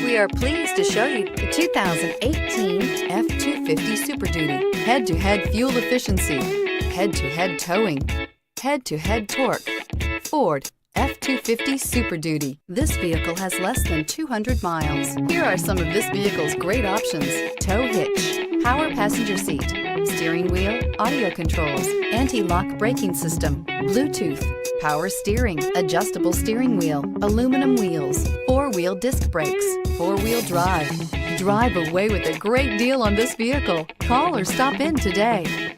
We are pleased to show you the 2018 F-250 Super Duty. Head-to-head fuel efficiency, head-to-head towing, head-to-head torque. Ford F-250 Super Duty. This vehicle has less than 200 miles. Here are some of this vehicle's great options: tow hitch, power passenger seat, steering wheel audio controls, anti-lock braking system, Bluetooth, power steering, adjustable steering wheel, aluminum wheels, four-wheel disc brakes, four-wheel drive. Drive away with a great deal on this vehicle. Call or stop in today.